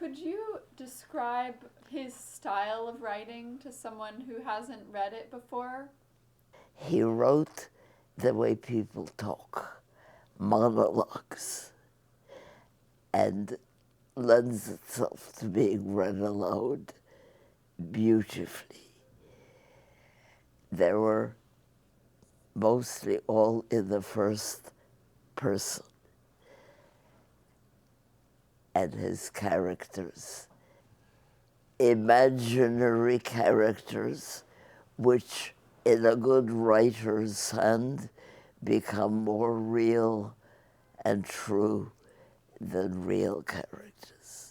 Could you describe his style of writing to someone who hasn't read it before? He wrote the way people talk, monologues, and lends itself to being read aloud beautifully. They were mostly all in the first person, and his characters, imaginary characters, which in a good writer's hand become more real and true than real characters.